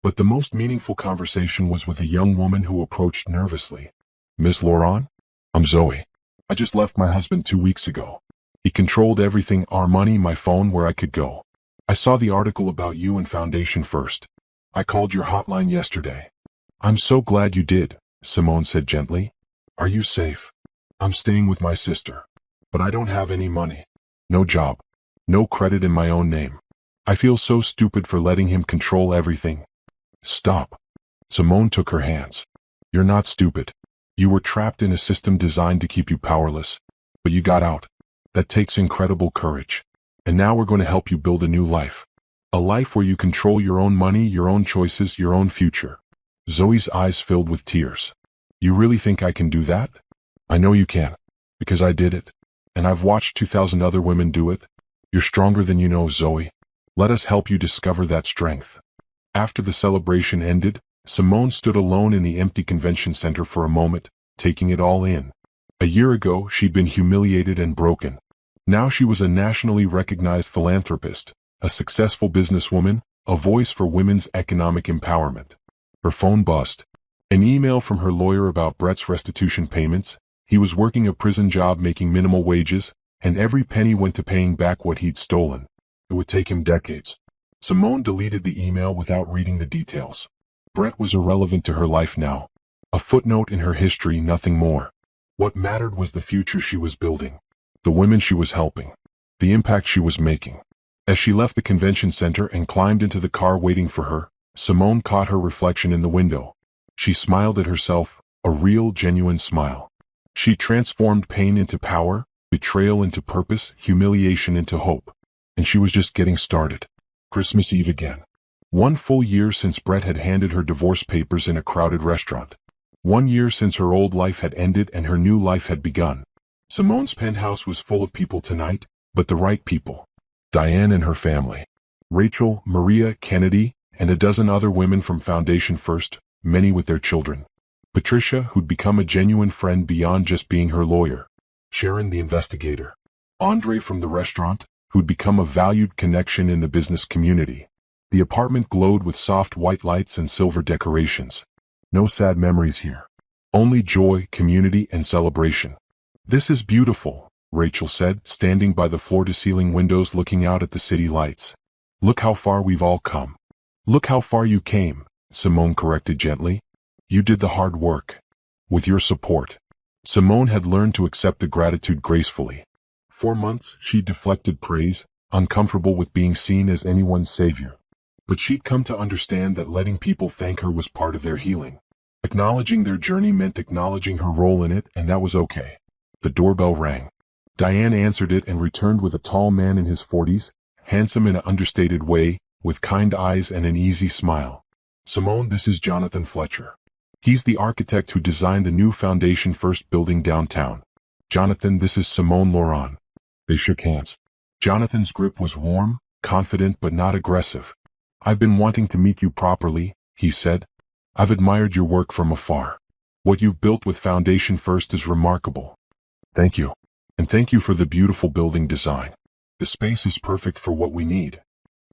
But the most meaningful conversation was with a young woman who approached nervously. Miss Laurent? I'm Zoe. I just left my husband 2 weeks ago. He controlled everything, our money, my phone, where I could go. I saw the article about you and Foundation First. I called your hotline yesterday. I'm so glad you did, Simone said gently. Are you safe? I'm staying with my sister. But I don't have any money. No job. No credit in my own name. I feel so stupid for letting him control everything. Stop. Simone took her hands. You're not stupid. You were trapped in a system designed to keep you powerless. But you got out. That takes incredible courage. And now we're going to help you build a new life. A life where you control your own money, your own choices, your own future. Zoe's eyes filled with tears. You really think I can do that? I know you can. Because I did it. And I've watched 2,000 other women do it. You're stronger than you know, Zoe. Let us help you discover that strength. After the celebration ended, Simone stood alone in the empty convention center for a moment, taking it all in. A year ago, she'd been humiliated and broken. Now she was a nationally recognized philanthropist, a successful businesswoman, a voice for women's economic empowerment. Her phone buzzed. An email from her lawyer about Brett's restitution payments. He was working a prison job making minimal wages, and every penny went to paying back what he'd stolen. It would take him decades. Simone deleted the email without reading the details. Brett was irrelevant to her life now. A footnote in her history, nothing more. What mattered was the future she was building, the women she was helping, the impact she was making. As she left the convention center and climbed into the car waiting for her, Simone caught her reflection in the window. She smiled at herself, a real, genuine smile. She transformed pain into power, betrayal into purpose, humiliation into hope. And she was just getting started. Christmas Eve again. 1 full year since Brett had handed her divorce papers in a crowded restaurant. 1 year since her old life had ended and her new life had begun. Simone's penthouse was full of people tonight, but the right people. Diane and her family. Rachel, Maria, Kennedy, and a dozen other women from Foundation First, many with their children. Patricia, who'd become a genuine friend beyond just being her lawyer. Sharon, the investigator. Andre from the restaurant, who'd become a valued connection in the business community. The apartment glowed with soft white lights and silver decorations. No sad memories here. Only joy, community, and celebration. This is beautiful, Rachel said, standing by the floor-to-ceiling windows looking out at the city lights. Look how far we've all come. Look how far you came, Simone corrected gently. You did the hard work. With your support. Simone had learned to accept the gratitude gracefully. For months, she'd deflected praise, uncomfortable with being seen as anyone's savior. But she'd come to understand that letting people thank her was part of their healing. Acknowledging their journey meant acknowledging her role in it, and that was okay. The doorbell rang. Diane answered it and returned with a tall man in his 40s, handsome in an understated way, with kind eyes and an easy smile. Simone, this is Jonathan Fletcher. He's the architect who designed the new Foundation First building downtown. Jonathan, this is Simone Laurent. They shook hands. Jonathan's grip was warm, confident but not aggressive. I've been wanting to meet you properly, he said. I've admired your work from afar. What you've built with Foundation First is remarkable. Thank you. And thank you for the beautiful building design. The space is perfect for what we need.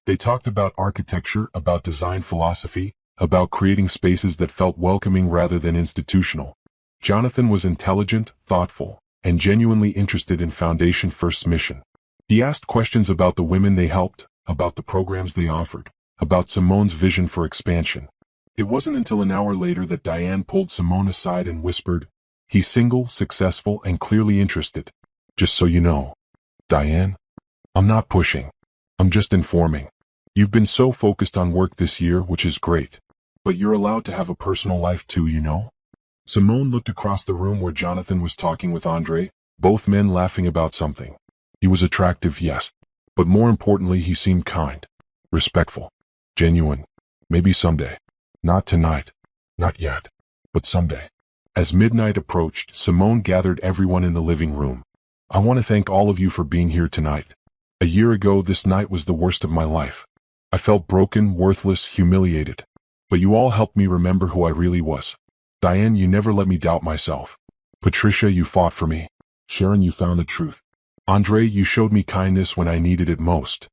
They talked about architecture, about design philosophy, about creating spaces that felt welcoming rather than institutional. Jonathan was intelligent, thoughtful, and genuinely interested in Foundation First's mission. He asked questions about the women they helped, about the programs they offered, about Simone's vision for expansion. It wasn't until an hour later that Diane pulled Simone aside and whispered, "He's single, successful, and clearly interested. Just so you know." Diane? I'm not pushing. I'm just informing. You've been so focused on work this year, which is great. But you're allowed to have a personal life too, you know? Simone looked across the room where Jonathan was talking with Andre, both men laughing about something. He was attractive, yes. But more importantly, he seemed kind, respectful, genuine. Maybe someday. Not tonight. Not yet. But someday. As midnight approached, Simone gathered everyone in the living room. I want to thank all of you for being here tonight. A year ago, this night was the worst of my life. I felt broken, worthless, humiliated. But you all helped me remember who I really was. Diane, you never let me doubt myself. Patricia, you fought for me. Sharon, you found the truth. Andre, you showed me kindness when I needed it most.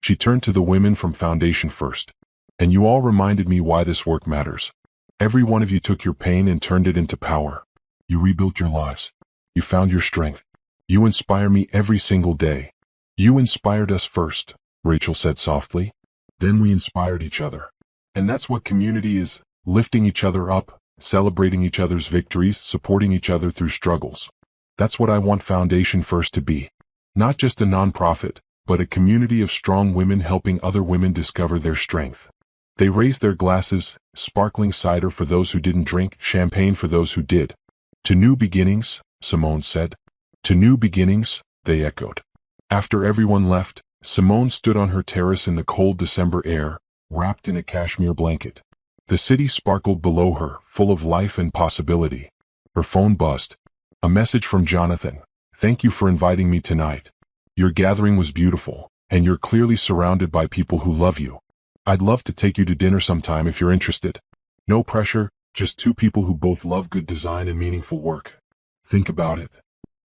She turned to the women from Foundation First. And you all reminded me why this work matters. Every one of you took your pain and turned it into power. You rebuilt your lives. You found your strength. You inspire me every single day. You inspired us first, Rachel said softly. Then we inspired each other. And that's what community is, lifting each other up, celebrating each other's victories, supporting each other through struggles. That's what I want Foundation First to be. Not just a nonprofit, but a community of strong women helping other women discover their strength. They raised their glasses, sparkling cider for those who didn't drink, champagne for those who did. To new beginnings, Simone said. To new beginnings, they echoed. After everyone left, Simone stood on her terrace in the cold December air, wrapped in a cashmere blanket. The city sparkled below her, full of life and possibility. Her phone buzzed. A message from Jonathan. Thank you for inviting me tonight. Your gathering was beautiful, and you're clearly surrounded by people who love you. I'd love to take you to dinner sometime if you're interested. No pressure, just two people who both love good design and meaningful work. Think about it.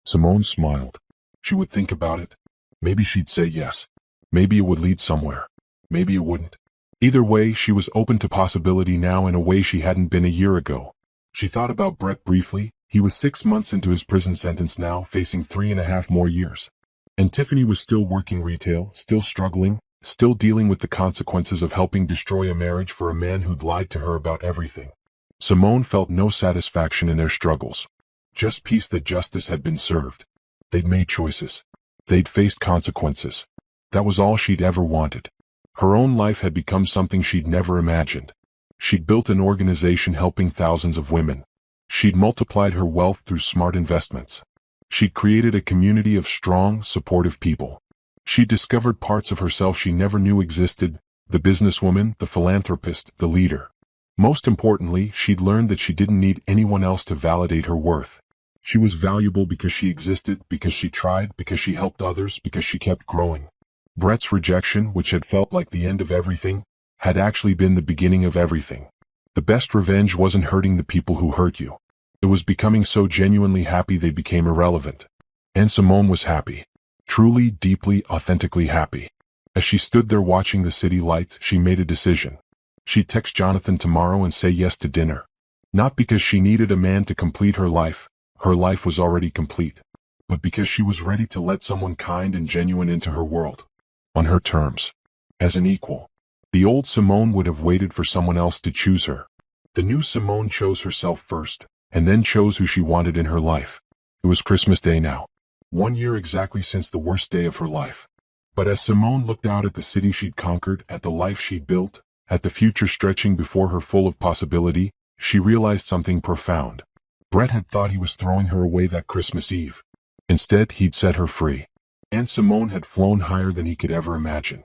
Simone smiled. She would think about it. Maybe she'd say yes. Maybe it would lead somewhere. Maybe it wouldn't. Either way, she was open to possibility now in a way she hadn't been a year ago. She thought about Brett briefly. He was 6 months into his prison sentence now, facing 3.5 more years. And Tiffany was still working retail, still struggling, still dealing with the consequences of helping destroy a marriage for a man who'd lied to her about everything. Simone felt no satisfaction in their struggles. Just peace that justice had been served. They'd made choices. They'd faced consequences. That was all she'd ever wanted. Her own life had become something she'd never imagined. She'd built an organization helping thousands of women. She'd multiplied her wealth through smart investments. She'd created a community of strong, supportive people. She'd discovered parts of herself she never knew existed, the businesswoman, the philanthropist, the leader. Most importantly, she'd learned that she didn't need anyone else to validate her worth. She was valuable because she existed, because she tried, because she helped others, because she kept growing. Brett's rejection, which had felt like the end of everything, had actually been the beginning of everything. The best revenge wasn't hurting the people who hurt you. It was becoming so genuinely happy they became irrelevant. And Simone was happy. Truly, deeply, authentically happy. As she stood there watching the city lights, she made a decision. She'd text Jonathan tomorrow and say yes to dinner. Not because she needed a man to complete her life was already complete, but because she was ready to let someone kind and genuine into her world. On her terms. As an equal. The old Simone would have waited for someone else to choose her. The new Simone chose herself first, and then chose who she wanted in her life. It was Christmas Day now. 1 year exactly since the worst day of her life. But as Simone looked out at the city she'd conquered, at the life she'd built, at the future stretching before her full of possibility, she realized something profound. Brett had thought he was throwing her away that Christmas Eve. Instead, he'd set her free. And Simone had flown higher than he could ever imagine.